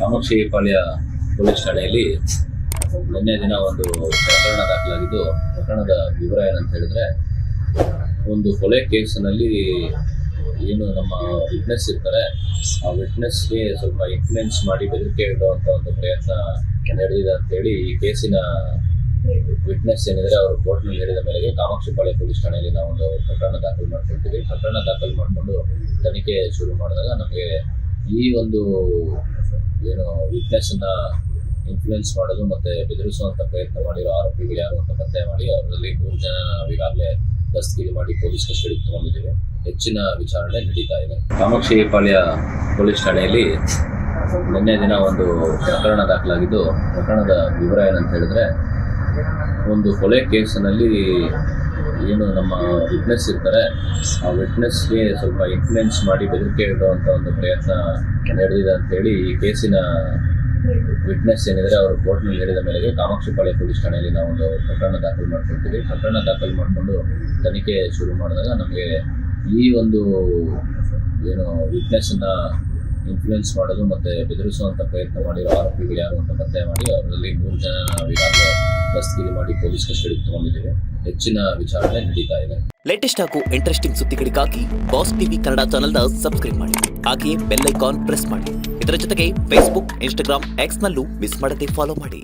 Kamakshipalya police ಠಾಣೆಯಲ್ಲಿ ನಿನ್ನೆ ದಿನ ಒಂದು ಪ್ರಕರಣ ದಾಖಲಾಗಿದ್ದು, ಪ್ರಕರಣದ ವಿವರ ಏನಂತ ಹೇಳಿದ್ರೆ, ಒಂದು ಕೊಲೆ ಕೇಸಿನಲ್ಲಿ ಏನು ನಮ್ಮ ವಿಟ್ನೆಸ್ ಇರ್ತಾರೆ, ಆ ವಿಟ್ನೆಸ್ಗೆ ಸ್ವಲ್ಪ ಇನ್ಫ್ಲುಯೆನ್ಸ್ ಮಾಡಿ ಬೆದರಿಕೆ ಇಡುವಂಥ ಒಂದು ಪ್ರಯತ್ನ ನಡೆದಿದೆ ಅಂತೇಳಿ ಈ ಕೇಸಿನ ವಿಟ್ನೆಸ್ ಏನಿದ್ರೆ ಅವರು ಕೋರ್ಟ್ನಲ್ಲಿ ಹೇಳಿದ ಮೇರೆಗೆ ಕಾಮಾಕ್ಷಿಪಾಳ್ಯ ಪೊಲೀಸ್ ಠಾಣೆಯಲ್ಲಿ ನಾವು ಒಂದು ಪ್ರಕರಣ ದಾಖಲು ಮಾಡ್ಕೊಳ್ತೀವಿ. ಪ್ರಕರಣ ದಾಖಲು ಮಾಡಿಕೊಂಡು ತನಿಖೆ ಶುರು ಮಾಡಿದಾಗ ನಮಗೆ ಈ ಒಂದು ಏನು ವಿಟ್ನೆಸ್ನ ಇನ್ಫ್ಲುಯೆನ್ಸ್ ಮಾಡೋದು ಮತ್ತು ಬೆದರಿಸುವಂಥ ಪ್ರಯತ್ನ ಮಾಡಿರೋ ಆರೋಪಿಗಳು ಯಾರು ಅಂತ ಪತ್ತೆ ಮಾಡಿ ಅವರಲ್ಲಿ 3 ಜನ ಈಗಾಗಲೇ ದಸ್ತಗಿರಿ ಮಾಡಿ ಪೊಲೀಸ್ ಕಸ್ಟಡಿಗೆ ತಗೊಂಡಿದ್ದೇವೆ. ಹೆಚ್ಚಿನ ವಿಚಾರಣೆ ನಡೀತಾ ಇದೆ. ಕಾಮಾಕ್ಷಿಪಾಳ್ಯ ಪೊಲೀಸ್ ಠಾಣೆಯಲ್ಲಿ ನಿನ್ನೆ ದಿನ ಒಂದು ಪ್ರಕರಣ ದಾಖಲಾಗಿದ್ದು, ಪ್ರಕರಣದ ವಿವರ ಏನಂತ ಹೇಳಿದ್ರೆ, ಒಂದು ಕೊಲೆ ಕೇಸಿನಲ್ಲಿ ಏನು ನಮ್ಮ ವಿಟ್ನೆಸ್ ಇರ್ತಾರೆ, ಆ ವಿಟ್ನೆಸ್ಗೆ ಸ್ವಲ್ಪ ಇನ್ಫ್ಲುಯೆನ್ಸ್ ಮಾಡಿ ಬೆದರಿಕೆ ಇಡುವಂಥ ಒಂದು ಪ್ರಯತ್ನ ನಡೆದಿದೆ ಅಂತೇಳಿ ಈ ಕೇಸಿನ ವಿಟ್ನೆಸ್ ಏನಿದ್ರೆ ಅವರು ಕೋರ್ಟ್ನಲ್ಲಿ ಹೇಳಿದ ಮೇರೆಗೆ ಕಾಮಾಕ್ಷಿಪಾಳ್ಯ ಪೊಲೀಸ್ ಠಾಣೆಯಲ್ಲಿ ನಾವು ಒಂದು ಪ್ರಕರಣ ದಾಖಲು ಮಾಡ್ಕೊಳ್ತೀವಿ. ಪ್ರಕರಣ ದಾಖಲು ಮಾಡಿಕೊಂಡು ತನಿಖೆ ಶುರು ಮಾಡಿದಾಗ ನಮಗೆ ಈ ಒಂದು ಏನು ವಿಟ್ನೆಸ್ನ ಇನ್ಫ್ಲುಯೆನ್ಸ್ ಮಾಡೋದು ಮತ್ತು ಬೆದರಿಸುವಂಥ ಪ್ರಯತ್ನ ಮಾಡಿರೋ ಆರೋಪಿಗಳು ಯಾರು ಅಂತ ಪತ್ತೆ ಮಾಡಿ ಅವರಲ್ಲಿ 3 ಜನ ಈಗಾಗಲೇ ದಸ್ತಗಿರಿ ಮಾಡಿ ಪೊಲೀಸ್ ಕಸ್ಟಡಿಗೆ ತಗೊಂಡಿದ್ದೇವೆ. ಹೆಚ್ಚಿನ ವಿಚಾರಣೆ ನಡೀತಾ ಇದೆ. ಲೇಟೆಸ್ಟ್ ಹಾಗೂ ಇಂಟ್ರೆಸ್ಟಿಂಗ್ ಸುದ್ದಿಗಳಿಗಾಗಿ ಬಾಸ್ ಟಿವಿ ಕನ್ನಡ ಚಾನೆಲ್ನ ಸಬ್ಸ್ಕ್ರೈಬ್ ಮಾಡಿ, ಹಾಗೆಯೇ ಬೆಲ್ ಐಕಾನ್ ಪ್ರೆಸ್ ಮಾಡಿ. ಇದರ ಜೊತೆಗೆ ಫೇಸ್ಬುಕ್, ಇನ್ಸ್ಟಾಗ್ರಾಮ್, ಎಕ್ಸ್ ನಲ್ಲೂ ಮಿಸ್ ಮಾಡದೆ ಫಾಲೋ ಮಾಡಿ.